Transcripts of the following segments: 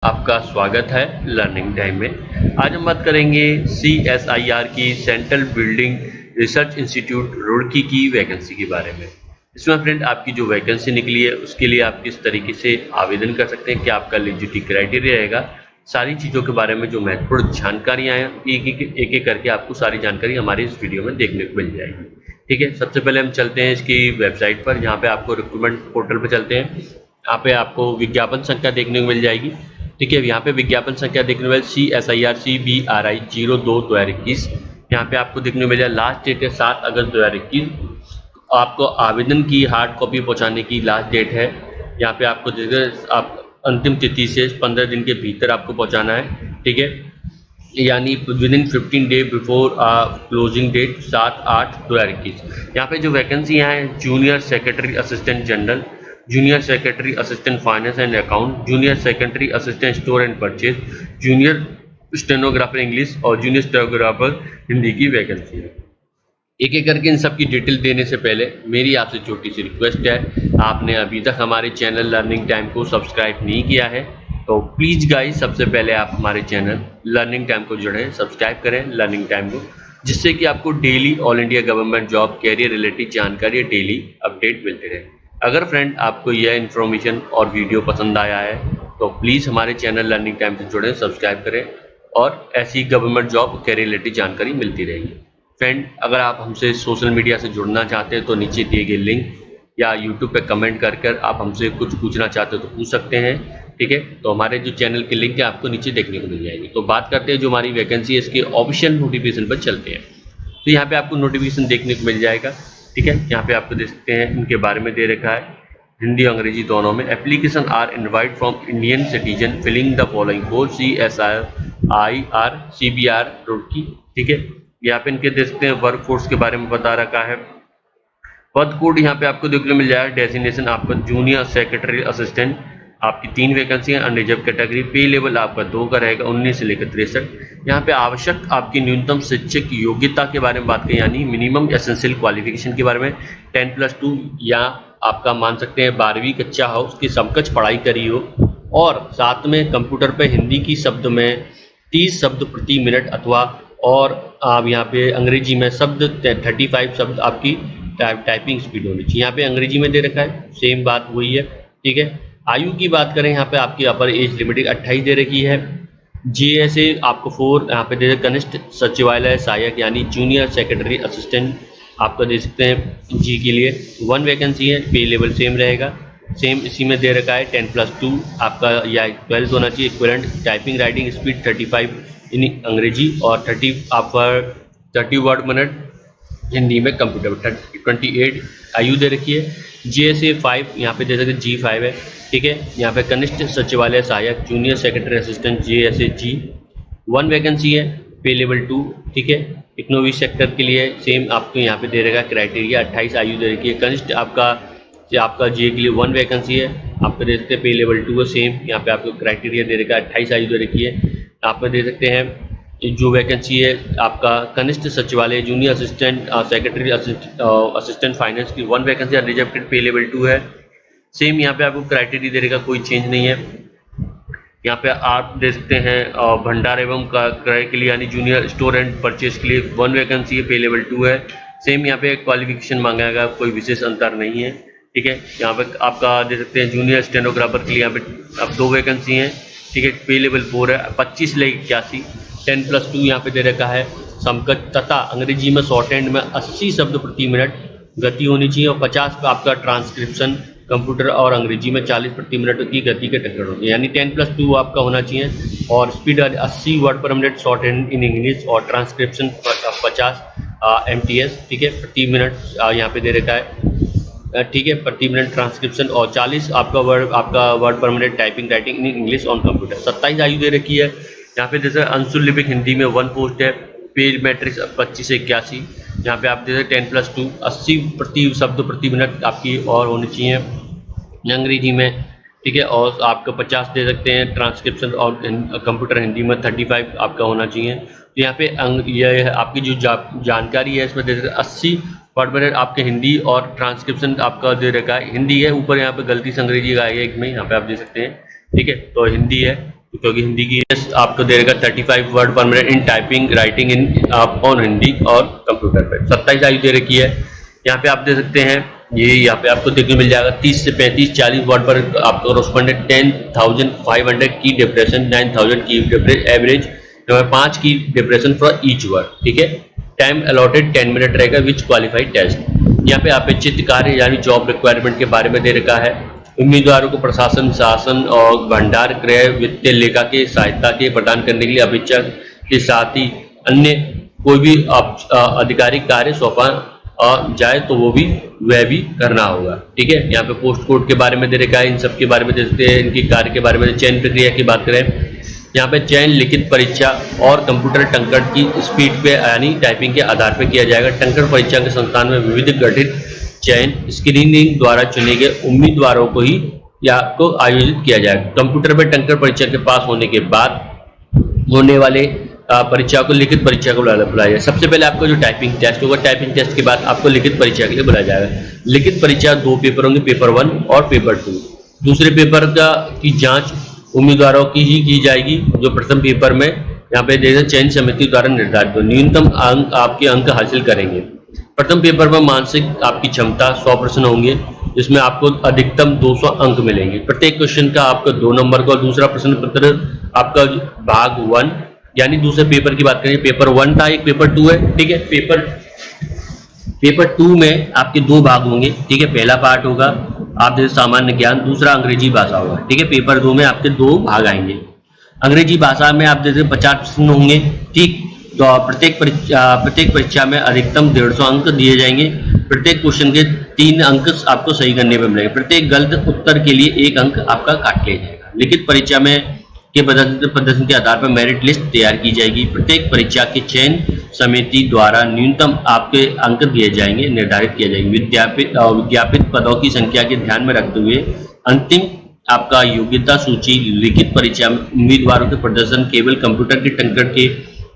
आपका स्वागत है लर्निंग टाइम में। आज हम बात करेंगे CSIR की central building research institute Roorkee की वैकेंसी के बारे में। इसमें फ्रेंड आपकी जो वैकेंसी निकली है उसके लिए आप किस तरीके से आवेदन कर सकते हैं, क्या आपका एलिजिबिलिटी क्राइटेरिया रहेगा, सारी चीज़ों के बारे में जो महत्वपूर्ण जानकारियाँ हैं एक एक करके आपको सारी जानकारी हमारी इस वीडियो में देखने को मिल जाएगी। ठीक है, सबसे पहले हम चलते हैं इसकी वेबसाइट पर, जहाँ पे आपको रिक्रूटमेंट पोर्टल पर चलते हैं। यहाँ पे आपको विज्ञापन संख्या देखने को मिल जाएगी। ठीक है, यहाँ पे विज्ञापन संख्या देखने को मिल CSIR CBRI 02/2021। यहाँ पे आपको देखने को मिल जाए लास्ट डेट है 7 अगस्त 2021। आपको आवेदन की हार्ड कॉपी पहुँचाने की लास्ट डेट है। यहाँ पे आपको आप अंतिम तिथि से 15 दिन के भीतर आपको पहुँचाना है। ठीक है, यानी within 15 day before closing date 7/8/2021। यहाँ पे जो वैकेंसियाँ हैं junior secretary assistant general, junior secretary assistant finance and account, junior secretary assistant store and purchase, junior stenographer English और जूनियर स्टेनोग्राफर हिंदी की वैकेंसी है। एक एक करके इन सब की डिटेल देने से पहले मेरी आपसे छोटी सी रिक्वेस्ट है, आपने अभी तक हमारे चैनल लर्निंग टाइम को सब्सक्राइब नहीं किया है तो प्लीज़ गाइस सबसे पहले आप हमारे चैनल लर्निंग टाइम को जुड़ें, सब्सक्राइब करें लर्निंग टाइम को, जिससे कि आपको daily all India government job career related जानकारी डेली अपडेट मिलते रहे। अगर फ्रेंड आपको यह इन्फॉर्मेशन और वीडियो पसंद आया है तो प्लीज़ हमारे चैनल लर्निंग टाइम से जुड़ें, सब्सक्राइब करें और ऐसी गवर्नमेंट जॉब कैरियर रिलेटेड जानकारी मिलती रहेगी। फ्रेंड, अगर आप हमसे सोशल मीडिया से जुड़ना चाहते हैं तो नीचे दिए गए लिंक या यूट्यूब पे कमेंट कर आप हमसे कुछ पूछना चाहते हो तो पूछ सकते हैं। ठीक है, तो हमारे जो चैनल की लिंक है आपको नीचे देखने को मिल जाएगी। तो बात करते हैं जो हमारी वैकेंसी है इसके ऑफिशियल नोटिफिकेशन पर चलते हैं। तो यहाँ पे आपको नोटिफिकेशन देखने को मिल जाएगा। ठीक है, यहाँ पे आपको देख सकते हैं इनके बारे में दे रखा है हिंदी और अंग्रेजी दोनों में। Application are invite from Indian citizen filling the following post CSIR CBR Roorkee. ठीक है, यहाँ पे इनके देख सकते हैं वर्क फोर्स के बारे में बता रखा है। पद कोड यहाँ पे आपको देखने को मिल जाएगा। डेजिग्नेशन आपका जूनियर सेक्रेटरी असिस्टेंट, आपकी 3 वैकेंसी है। अनरिजर्व कैटेगरी, पे लेवल आपका 2 का रहेगा, 19 से लेकर 63। यहाँ पे आवश्यक आपकी न्यूनतम शैक्षिक योग्यता के बारे में बात करें, यानी मिनिमम एसेंशियल क्वालिफिकेशन के बारे में 10+2 या आपका मान सकते हैं 12वीं कक्षा हो, उसकी समकक्ष पढ़ाई करी हो और साथ में कंप्यूटर पे हिंदी की शब्द में 30 शब्द प्रति मिनट अथवा और आप यहाँ पे अंग्रेजी में शब्द 35 शब्द आपकी टाइपिंग स्पीड होनी चाहिए। यहाँ पे अंग्रेजी में दे रखा है, सेम बात वही है। ठीक है, आयु की बात करें यहाँ पे आपकी अपर एज लिमिट 28 दे रखी है। JSA आपको 4 यहाँ पे दे कनिष्ठ सचिवालय सहायक यानी जूनियर सेक्रेटरी असिस्टेंट आपका दे सकते हैं जी के लिए 1 वैकेंसी है। पे लेवल सेम रहेगा, सेम इसी में दे रखा है 10+2 आपका या 12 होना चाहिए। इक्विवेलेंट टाइपिंग राइटिंग स्पीड 35 इन अंग्रेजी और 30 आपका 30 वर्ड मिनट हिंदी में। कंप्यूटर 28 आयु दे रखी है। JSA 5 यहाँ पे दे सकते G5 है। ठीक है, यहाँ पे कनिष्ठ सचिवालय सहायक junior secretary assistant JSA G 1 vacancy है। पे लेवल 2। ठीक है, इकोनॉमिक सेक्टर के लिए सेम आपको यहाँ पे दे रहेगा क्राइटेरिया 28 आयु दे रखी है। कनिष्ठ आपका जे के लिए 1 वैकेंसी है, आपको दे सकते हैं पे लेवल 2 है। सेम यहाँ पे आपको क्राइटेरिया दे रखा है 28 आयु दे रखी है। आप में दे सकते हैं जो वैकेंसी है आपका कनिष्ठ सचिवालय junior assistant secretary assistant finance की 1 वैकेंसी है। रिजर्वेड पे लेवल 2 है। सेम यहाँ पे आपको क्राइटेरिया दे रहेगा, कोई चेंज नहीं है। यहाँ पे आप दे सकते हैं भंडार एवं क्रय के लिए यानी जूनियर स्टोर एंड परचेज के लिए 1 वैकेंसी है, पे लेवल 2 है। सेम यहाँ पे क्वालिफिकेशन मांगा, कोई विशेष अंतर नहीं है। ठीक है, यहाँ पे आपका दे सकते हैं जूनियर स्टेनोग्राफर के लिए यहाँ पे अब 2 वैकेंसी हैं। ठीक है, पे लेवल 4 है। 25 से 81 10+2 यहाँ पे दे रखा है। समकक्ष तथा अंग्रेजी में शॉर्ट हैंड में 80 शब्द प्रति मिनट गति होनी चाहिए और 50 पे आपका ट्रांसक्रिप्शन कंप्यूटर और अंग्रेजी में 40 प्रति मिनट की गति के टक्कर होगी, यानी 10+2 आपका होना चाहिए। और स्पीड 80 वर्ड पर minute short hand in English और ट्रांसक्रिप्शन 50 MTS। ठीक है, प्रति मिनट यहाँ पे दे रखा है। ठीक है, प्रति मिनट ट्रांसक्रिप्शन और 40 आपका वर्ड पर minute typing writing in English on computer. 27 आयु दे रखी है। यहाँ पे जैसे अंशुल लिपिक हिंदी में 1 पोस्ट है। पेज मैट्रिक्स 25 से 81। यहाँ पे आप जैसे 10+2 80 प्रति शब्द प्रति मिनट आपकी और होनी चाहिए अंग्रेजी में। ठीक है, और आपका 50 दे सकते हैं ट्रांसक्रिप्शन और कंप्यूटर हिंदी में 35 आपका होना चाहिए। तो यहाँ पे यह आपकी जो जानकारी है इसमें दे सकते 80 वर्ड मिनट आपके हिंदी और ट्रांसक्रिप्शन आपका दे रखा है हिंदी है। ऊपर यहाँ पे गलती से अंग्रेजी का आएगा एक में, यहाँ पे आप दे सकते हैं। ठीक है, तो हिंदी है। क्योंकि हिंदी की आपको दे देगा 35 वर्ड पर minute in typing writing in on Hindi और कंप्यूटर पे 27 आयु दे रखी है। यहाँ पे आप दे सकते हैं, ये यहाँ पे आपको देखने मिल जाएगा 30 से 35-40 वर्ड पर आपको कॉरेस्पॉन्डेंट 10,500 की डिप्रेशन, 9,000 की एवरेज, 5 की डिप्रेशन फॉर ईच वर्ड। ठीक है, टाइम अलॉटेड 10 मिनट रहेगा विच क्वालिफाइड टेस्ट। यहाँ पे अपेक्षित कार्य यानी जॉब रिक्वायरमेंट के बारे में दे रखा है। उम्मीदवारों को प्रशासन, शासन और भंडार गृह वित्तीय लेखा के सहायता के प्रदान करने के लिए अपेक्षा के साथ ही अन्य कोई भी आधिकारिक कार्य सौंपा जाए तो वह भी करना होगा। ठीक है, यहाँ पे पोस्ट कोड के बारे में दे रखा है, इन सब के बारे में दे सकते हैं, इनकी कार्य के बारे में। चयन प्रक्रिया की बात करें, यहाँ पे चयन लिखित परीक्षा और कंप्यूटर टंकण की स्पीड पे यानी टाइपिंग के आधार पर किया जाएगा। टंकण परीक्षा के संस्थान में विविध गठित चयन स्क्रीनिंग द्वारा चुने गए उम्मीदवारों को ही या को आयोजित किया जाएगा। कंप्यूटर पर टंकण परीक्षा के पास होने के बाद होने वाले परीक्षा को लिखित परीक्षा को बुलाया जाए। सबसे पहले आपको जो टाइपिंग टेस्ट होगा, टाइपिंग टेस्ट के बाद आपको लिखित परीक्षा के लिए बुलाया जाएगा। लिखित परीक्षा 2 पेपर होंगे, पेपर 1 और पेपर 2। दूसरे पेपर की जांच उम्मीदवारों की ही की जाएगी जो प्रथम पेपर में यहाँ पे जैसे चयन समिति द्वारा निर्धारित हो। न्यूनतम अंक आपके अंक हासिल करेंगे। प्रथम पेपर में मानसिक आपकी क्षमता 100 प्रश्न होंगे, जिसमें आपको अधिकतम 200 अंक मिलेंगे। प्रत्येक क्वेश्चन का आपका 2 नंबर का। दूसरा प्रश्न पत्र आपका भाग 1 यानी दूसरे पेपर की बात करें, पेपर 1 था, एक पेपर 2 है। ठीक है, पेपर 2 में आपके 2 भाग होंगे। ठीक है, पहला पार्ट होगा आप जैसे सामान्य ज्ञान, दूसरा अंग्रेजी भाषा होगा। ठीक है, पेपर 2 में आपके 2 भाग आएंगे। अंग्रेजी भाषा में आप जैसे 50 प्रश्न होंगे। ठीक, तो प्रत्येक परीक्षा में अधिकतम 150 अंक दिए जाएंगे। प्रत्येक क्वेश्चन के 3 अंक आपको सही करने में मिलेंगे। प्रत्येक गलत उत्तर के लिए 1 अंक आपका काट लिया जाएगा। लिखित परीक्षा में के प्रदर्शन के आधार पर मेरिट लिस्ट तैयार की जाएगी। प्रत्येक परीक्षा के चयन समिति द्वारा न्यूनतम आपके अंक दिए जाएंगे, निर्धारित किया जाएंगे। विज्ञापित पदों की संख्या के ध्यान में रखते हुए अंतिम आपका योग्यता सूची लिखित परीक्षा में उम्मीदवारों के प्रदर्शन केवल कंप्यूटर के टंकण के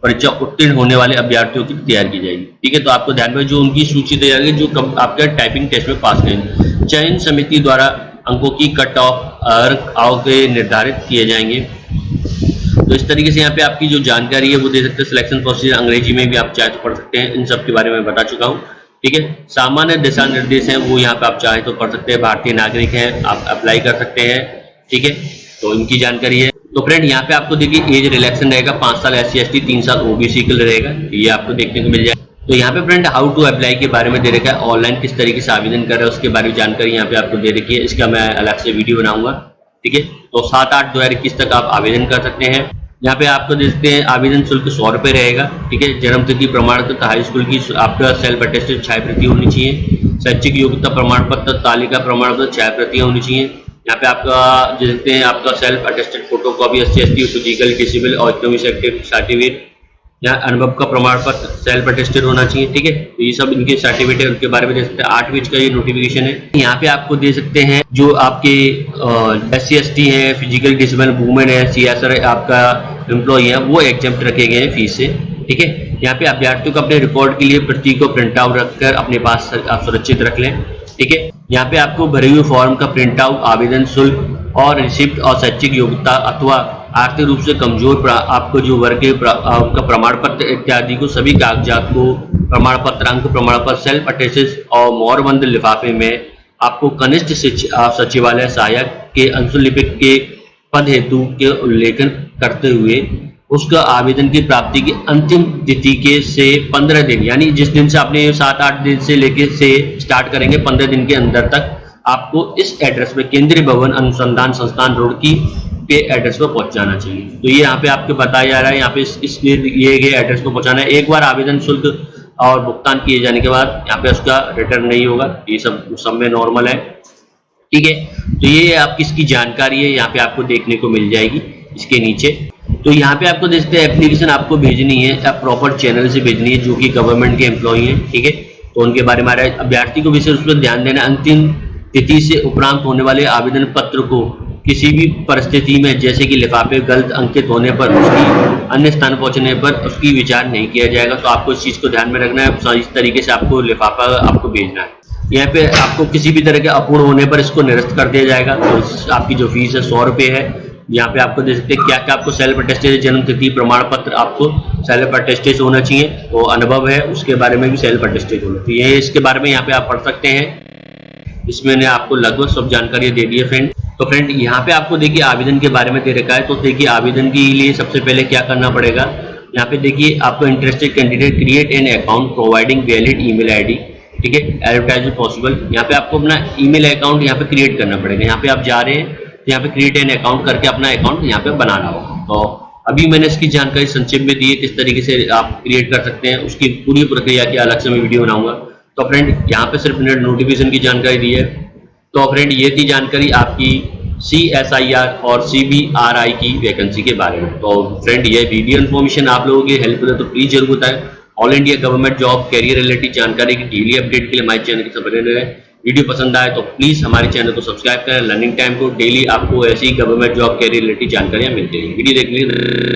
परीक्षा उत्तीर्ण होने वाले अभ्यर्थियों की तैयार की जाएगी। ठीक है, तो आपको ध्यान में जो उनकी सूची तैयार की जो आपका टाइपिंग टेस्ट में पास करेंगे। चयन समिति द्वारा अंकों की कट ऑफ के निर्धारित किए जाएंगे। तो इस तरीके से यहाँ पे आपकी जो जानकारी है वो दे सकते हैं। सिलेक्शन प्रोसीजर अंग्रेजी में भी आप चाहे तो पढ़ सकते हैं, इन सब के बारे में बता चुका हूँ। ठीक है, सामान्य दिशा निर्देश हैं वो यहाँ पे आप चाहे तो पढ़ सकते हैं। भारतीय नागरिक हैं, आप अप्लाई कर सकते हैं। ठीक है, तो इनकी जानकारी है। तो फ्रेंड यहाँ पे आपको देखिए एज रिलैक्शन रहेगा, 5 साल SC/ST, 3 साल OBC के लिए रहेगा, ये आपको देखने को मिल जाएगा। तो यहाँ पे फ्रेंड हाउ टू अप्लाई के बारे में दे रखा है, ऑनलाइन किस तरीके से आवेदन कर रहे हैं उसके बारे में जानकारी यहाँ पे आपको दे रखी है। इसका मैं अलग से वीडियो बनाऊंगा। ठीक है, तो 7/8/2021 तक आप आवेदन कर सकते हैं। यहाँ पे आपको देखते हैं आवेदन शुल्क 100 रुपये रहेगा। ठीक है, जन्म तिथि प्रमाण पत्र हाई स्कूल की आपका सेल्फ अटेस्टेड 6 प्रति होनी चाहिए। शैक्षिक योग्यता प्रमाण पत्र तालिका प्रमाण पत्र 6 प्रतियां होनी चाहिए। यहाँ पे आपका देखते हैं आपका self attested photo copy SC/ST physical disable और इकोनॉमिक एक्टिविटी सर्टिफिकेट, यहाँ अनुभव का प्रमाण पत्र सेल्फ अटेस्टेड होना चाहिए। ठीक है, तो ये सब इनके सर्टिफिकेट है, उनके बारे में दे सकते हैं। 8 पेज का ये नोटिफिकेशन है। यहाँ पे आपको दे सकते हैं जो आपके SC/ST है, फिजिकल डिसेबल वुमेन है, CSR आपका एम्प्लॉय है, वो एग्जम्प्ट रखे गए हैं फीस से। ठीक है, यहाँ पे अभ्यर्थियों को अपने रिकॉर्ड के लिए प्रति को प्रिंट आउट रखकर अपने पास आप सुरक्षित रख लें। ठीक है, यहाँ पे आपको भरे हुए फॉर्म का प्रिंट आउट, आवेदन शुल्क और रिसिप्ट और शैक्षिक योग्यता अथवा आर्थिक रूप से कमजोर आपको जो वर्ग का प्रमाण पत्र इत्यादि को सभी कागजात को प्रमाण पत्र, अंक प्रमाण पत्र, सेल्फ अटेस्टेड और मोहरबंद लिफाफे में आपको कनिष्ठ सचिवालय सहायक के अंशुल लिपिक के पद हेतु के उल्लेखन करते हुए उसका आवेदन की प्राप्ति की अंतिम तिथि के से 15 दिन यानी जिस दिन से आपने 7-8 दिन से लेके से स्टार्ट करेंगे 15 दिन के अंदर तक आपको इस एड्रेस पे केंद्रीय भवन अनुसंधान संस्थान रुड़की के एड्रेस पर पहुंच जाना चाहिए। तो ये यहाँ पे आपको बताया जा रहा है, यहाँ पे ये एड्रेस को पहुंचाना है। एक बार आवेदन शुल्क और भुगतान किए जाने के बाद यहाँ पे उसका रिटर्न नहीं होगा। ये सब में नॉर्मल है। ठीक है, तो ये आपकी इसकी जानकारी है, यहाँ पे आपको देखने को मिल जाएगी इसके नीचे। तो यहाँ पे आपको देखते हैं एप्लीकेशन आपको भेजनी है, आप प्रॉपर चैनल से भेजनी है जो कि गवर्नमेंट के एम्प्लॉय हैं। ठीक है, तो उनके बारे में अभ्यर्थी को विशेष रूप से ध्यान देना, अंतिम तिथि से उपरांत होने वाले आवेदन पत्र को किसी भी परिस्थिति में जैसे कि लिफाफे गलत अंकित होने पर उसकी अन्य स्थान पहुंचने पर उसकी विचार नहीं किया जाएगा। तो आपको इस चीज को ध्यान में रखना है, इस तरीके से आपको लिफाफा आपको भेजना है। यहाँ पे आपको किसी भी तरह के अपूर्ण होने पर इसको निरस्त कर दिया जाएगा। तो आपकी जो फीस है 100 रुपये है। यहाँ पे आपको दे सकते हैं क्या क्या आपको सेल्फ अटेस्टेड जन्म तिथि प्रमाण पत्र, आपको सेल्फ अटेस्टेड होना चाहिए, वो अनुभव है उसके बारे में भी सेल्फ अटेस्टेड होना चाहिए। ये इसके बारे में यहाँ पे आप पढ़ सकते हैं। इसमें मैंने आपको लगभग सब जानकारी दे दी है फ्रेंड। तो फ्रेंड यहाँ पे आपको देखिए आवेदन के बारे में दे रखा है। तो देखिए आवेदन के लिए सबसे पहले क्या करना पड़ेगा, यहाँ पे देखिए आपको interested candidate create an account providing valid email ID, ठीक है, एडवर्टाइजमेंट पॉसिबल। यहाँ पे आपको अपना ईमेल अकाउंट यहाँ पे क्रिएट करना पड़ेगा। यहाँ पे आप जा रहे हैं तो यहाँ पे क्रिएट एन अकाउंट करके अपना अकाउंट यहाँ पे बनाना होगा। तो अभी मैंने इसकी जानकारी संक्षेप में दी है, किस तरीके से आप क्रिएट कर सकते हैं, उसकी पूरी प्रक्रिया की अलग से मैं वीडियो बनाऊंगा। तो फ्रेंड यहाँ पे सिर्फ नोटिफिकेशन की जानकारी दी है। तो फ्रेंड ये थी जानकारी आपकी CSIR और CBRI की वैकेंसी के बारे में। तो फ्रेंड ये वीडियो इन्फॉर्मेशन आप लोगों की हेल्प करे तो प्लीज जरूर बताएं। All India government job career related जानकारी की डेली अपडेट के लिए हमारे चैनल के साथ बने रहे। वीडियो पसंद आए तो प्लीज हमारे चैनल को सब्सक्राइब करें। लर्निंग टाइम को डेली आपको ऐसी गवर्नमेंट जॉब कैरियर रिलेटेड जानकारियां मिलती रहेंगी। वीडियो देखने के लिए